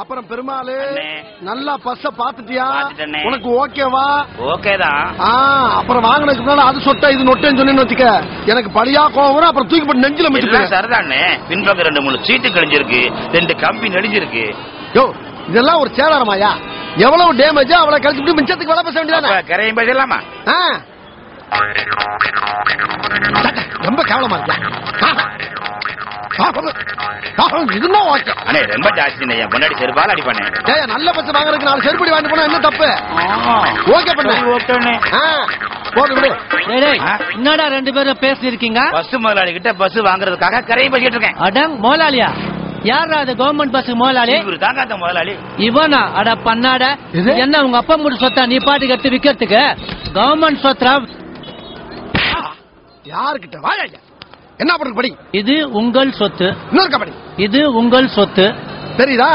அப்புறம் பெருமாளு நல்லா பஸ்ஸ பாத்துட்டியா? உனக்கு ஓகேவா? ஓகேதான். அப்புறம் வாங்கினதுக்கு முன்னால அது சொட்டா இது நொட்டேன்னு சொன்னேன்னு வச்சுக்க, எனக்கு படியா கோவம் வரும். அப்புறம் தூக்கி போட்டு நெஞ்சில மிச்சிருக்கேன். சரிதானே, பின்பக்கம் 2-3 சீட்டு கிழிஞ்சிருக்கு, 2 கம்பி நெளிஞ்சிருக்கு. யோ இதெல்லாம் ஒரு சேதாரமாயா? எவ்வளவு டேமேஜ் அவ்வளவு கழிச்சுட்டு மிச்சத்துக்கு வேலை பேச வேண்டியதானே? கரையும் பேசலாமா? ரொம்ப கேவலமா இருக்கா? இதுதான் ஓகே. அண்ணே ரொம்ப ஜாஸ்தி முன்னாடி செருப்பால் அடிப்பானே. நல்ல பச்சை வாங்குறதுக்கு 4 செருப்படி வாங்கிட்டு போனா என்ன தப்பு? ஓகே பண்ணு. என்னடா 2 பேரும் பேசி இருக்கீங்க? பஸ் முதலாளி கிட்ட பஸ் வாங்குறதுக்காக கரையும் பேசிட்டு இருக்கேன். அடங் முதலாளியா? யாரா அது கவர்மெண்ட் பஸ் முதலாளி? இவரு தாங்க அந்த முதலாளி. இவனா? அட பண்ணாட, என்ன உங்க அப்பா மூடு சொத்தா நீ பாட்டுக்கு எடுத்து விக்கிறதுக்கு? கவர்மெண்ட் சொத்தா யாருக்கிட்ட? வாயா என்ன பண்றது? படி. இது உங்கள் சொத்து. இன்னொரு கபடி. இது உங்கள் சொத்து. தெரியுதா?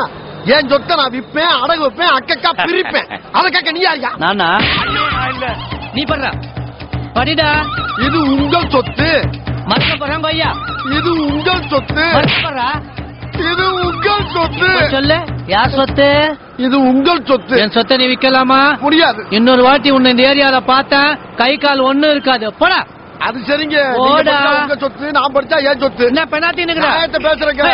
என் சொத்தை நான் விப்பேன், அடகு வைப்பேன், அக்கா பிரிப்பேன். அதை கேட்க நீ யாரியா? நானா? நீ பண்ற படிடா. இது உங்கள் சொத்து. மறக்க போறாங்க ஐயா. இது உங்கள் சொத்து. இது உங்கள் சொத்து. சொல்லு, யார் சொத்து? இது உங்கள் சொத்து. என் சொத்தை நீ விக்கலாமா? முடியாது. இன்னொரு வாட்டி உன்னை இந்த ஏரியால பார்த்தேன், கை கால் ஒண்ணும் இருக்காது. போடா. அது சரிங்க. உங்க சொத்து, நான் படிச்சா ஏன் சொத்து? என்ன பெனாத்தி பேசுறேங்க.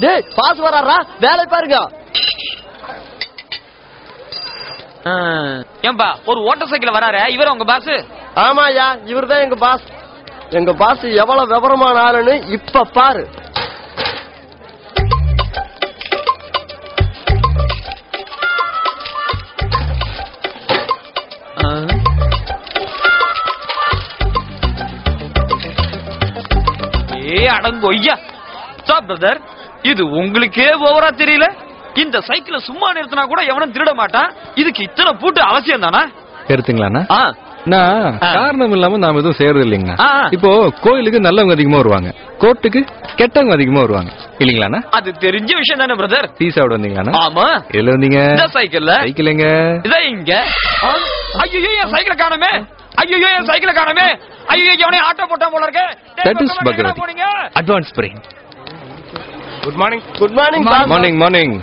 டேய் பாஸ் வராரா? வேலை பாருங்க. ஏன்பா ஒரு ஓட்டர் சைக்கிள் வராரு, இவர் உங்க பாஸ்? ஆமாயா, இவர்தான் எங்க பாஸ். எங்க பாஸ் எவ்வளவு விவரமான ஆளுன்னு இப்ப பாரு. அடங்கொய்யா பிரதர், இது உங்களுக்கே ஓவரா தெரியல? இந்த சைக்கிள சும்மா நிறுத்தினா கூட எவனும் திருட மாட்டான், இதுக்கு இத்தனை பூட்டு அவசியம் தானா? எடுத்துங்களா? காரணம் இல்லாம நாம எதுவும் செய்யறது இல்லைங்க. இப்போ கோயிலுக்கு நல்லவங்க அதிகமா வருவாங்க, கோர்ட்டுக்கு கெட்டவங்க அதிகமா வருவாங்க இல்லீங்களா? அது தெரிஞ்ச விஷயம் தானே பிரதர். டீ சாப்பிட வந்தீங்களா? ஆமா. எதுல வந்தீங்க? சைக்கிள்ல. சைக்கிள்ங்க இங்க. ஐயோ என் சைக்கிள காணுமே. ஐயோ என் சைக்கிள காணுமே. ஐயோ எவனே ஆட்டோ போட்டா போல இருக்கு. That is Bhagavathi. Advance spring. Good morning. Good morning. Morning morning.